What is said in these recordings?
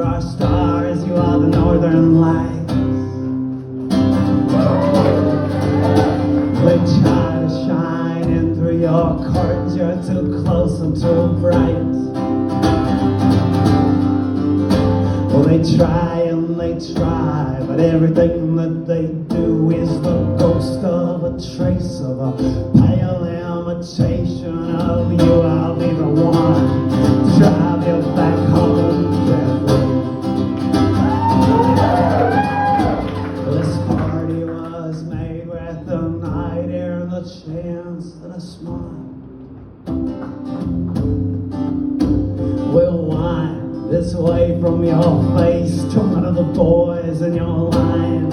You're our stars, you are the northern lights. They try to shine in through your curtains. You're too close and too bright. Well, they try and they try, but everything that they do is the ghost of a trace of a pale imitation of you. I'll be the one to drive you back home, Kathleen. This party was made with the night air and the chance and a smile. We'll wind this way from your face to one of the boys in your line.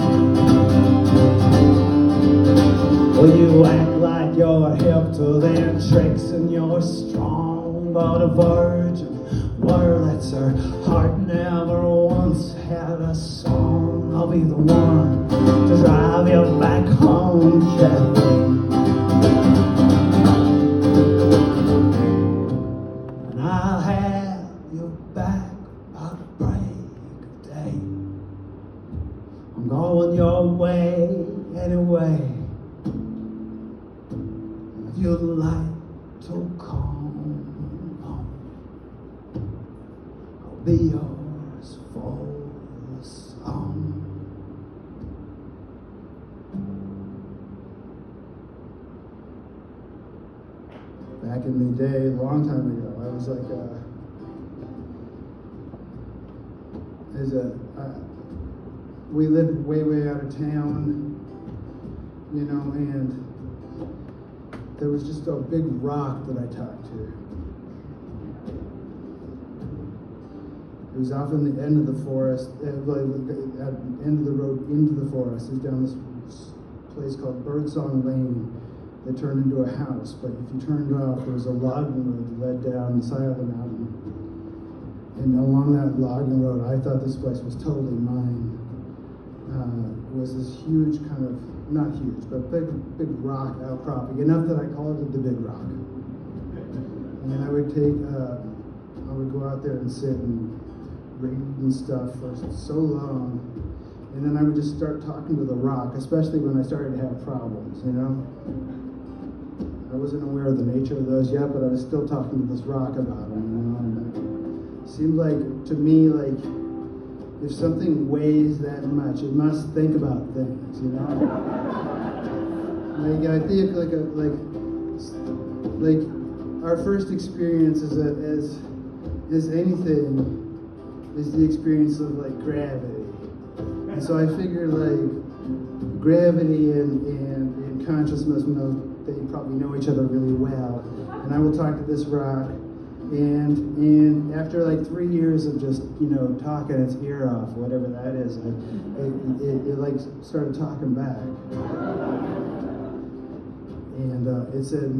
Well, you act like you're hip to their tricks and you're strong, but a virgin wordlets her heart never once had a song. I'll be the one to drive you back home, Kathleen. And I'll have you back by the break of day. I'm going your way anyway. If you'd like to come home, I'll be yours for the song. Back in the day, a long time ago, I was like, we lived way out of town, you know, and there was just a big rock that I talked to. It was off in the end of the forest, at the end of the road into the forest. It was down this place called Birdsong Lane that turned into a house. But if you turned off, there was a logging road that led down the side of the mountain. And along that logging road, I thought this place was totally mine. It was this huge kind of, not huge, but big rock outcropping, enough that I called it the Big Rock. And I would go out there and sit and read and stuff for so long. And then I would just start talking to the rock, especially when I started to have problems, you know? I wasn't aware of the nature of those yet, but I was still talking to this rock about them, you know? And it seemed like, to me, like, if something weighs that much, it must think about things, you know? Like, I think like our first experience as anything is the experience of like gravity. And so I figured like gravity and consciousness they probably know each other really well. And I will talk to this rock. And after like 3 years of just, you know, talking its ear off, whatever that is, it like started talking back. And it said,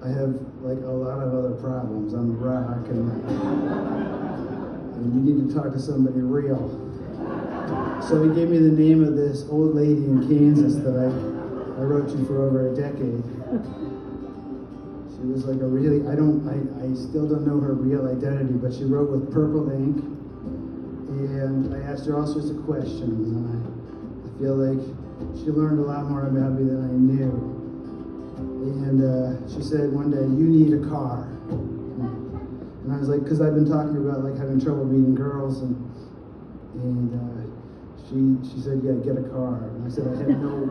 I have like a lot of other problems on the rock, and you need to talk to somebody real. So he gave me the name of this old lady in Kansas that I wrote to for over a decade. She was like a really, I still don't know her real identity, but she wrote with purple ink, and I asked her all sorts of questions, and I feel like she learned a lot more about me than I knew. And she said one day, you need a car. And I was like, because I've been talking about like having trouble meeting girls, and she said, yeah, get a car. And I said, I have no,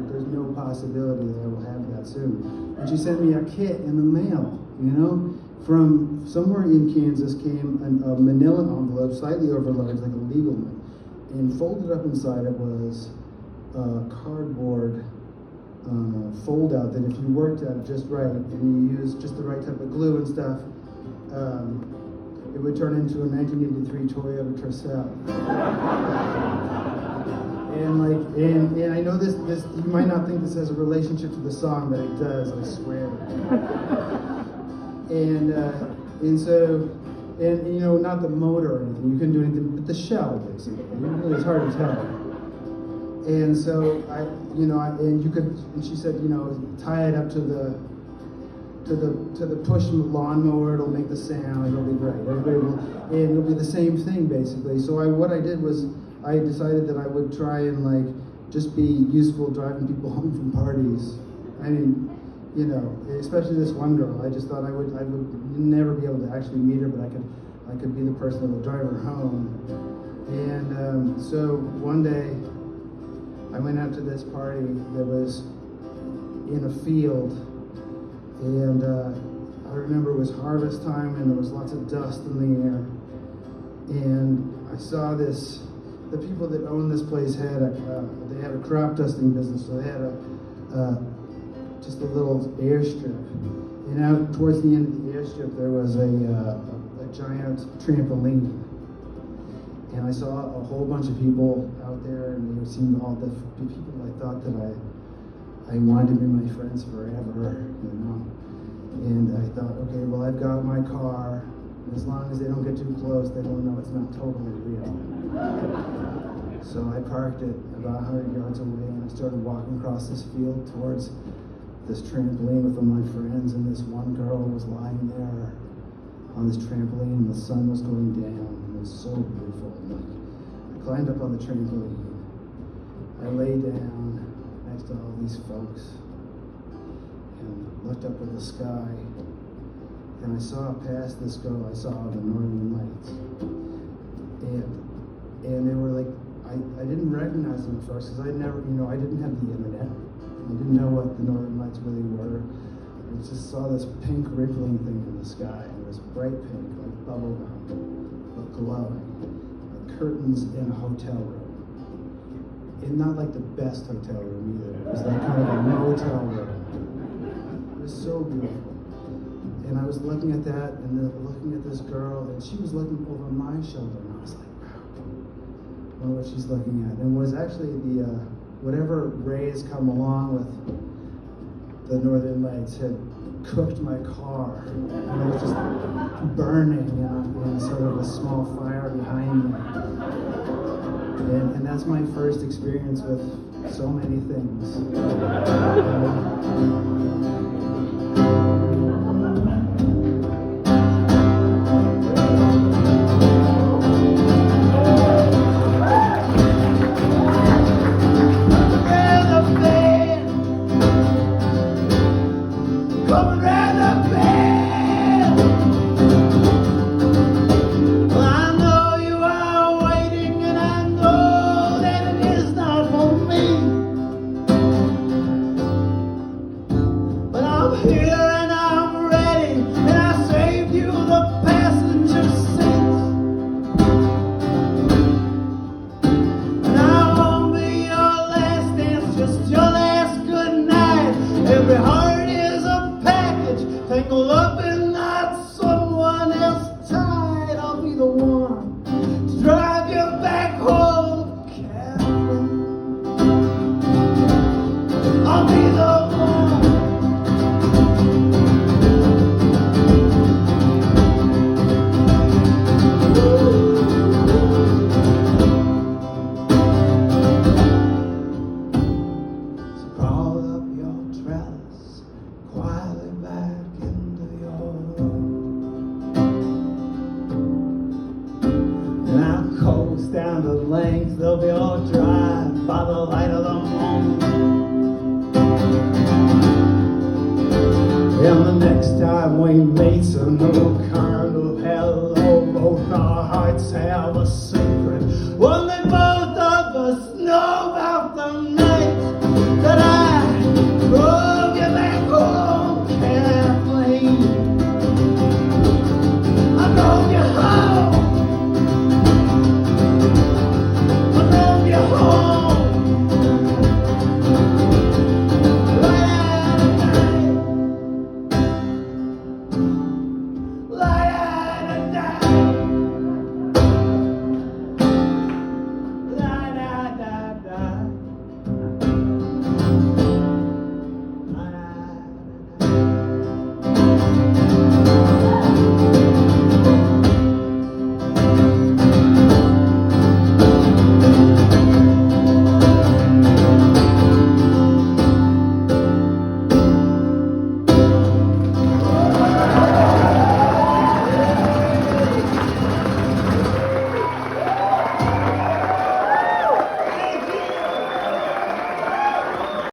there's no possibility that I will have that soon. And she sent me a kit in the mail, you know, from somewhere in Kansas came a manila envelope, slightly overloaded, like a legal one. And folded up inside it was a cardboard fold out that if you worked at it just right and you used just the right type of glue and stuff, it would turn into a 1983 Toyota Tercel. And I know this you might not think this has a relationship to the song, but it does, I swear. And so you know, not the motor or anything, you couldn't do anything, but the shell basically. It's hard to tell. And so and she said, you know, tie it up to to the push lawnmower. It'll make the sound. It'll be great. Everybody will, and it'll be the same thing basically. So what I did was I decided that I would try and like just be useful driving people home from parties. I mean, you know, especially this one girl. I just thought I would never be able to actually meet her, but I could be the person that would drive her home. And so one day I went out to this party that was in a field, and I remember it was harvest time and there was lots of dust in the air. And I saw this, the people that owned this place had a crop dusting business, so they had just a little airstrip. And out towards the end of the airstrip there was a giant trampoline. And I saw a whole bunch of people out there, and they seemed all the people I thought that I wanted to be my friends forever, you know. And I thought, okay, well, I've got my car. As long as they don't get too close, they don't know it's not totally real. So I parked it about 100 yards away, and I started walking across this field towards this trampoline with all my friends, and this one girl was lying there on this trampoline, and the sun was going down, and it was so beautiful. And like, I climbed up on the trampoline. I lay down next to all these folks and looked up at the sky, and I saw past this girl, I saw the northern lights. And they were like, I didn't recognize them at first because I didn't have the internet. I didn't know what the northern lights really were. I just saw this pink rippling thing in the sky. It was bright pink, like bubble gum, but glowing, like curtains in a hotel room. And not like the best hotel room either. It was like kind of a motel room. It was so beautiful. And I was looking at that, and then looking at this girl, and she was looking over my shoulder, and I was like, wow, I wonder what she's looking at. And it was actually the whatever rays come along with the northern lights had cooked my car, and it was just burning in sort of a small fire behind me. And that's my first experience with so many things. Down the length of your drive by the light of the moon. And the next time we meet, so no kind of hello, both our hearts have a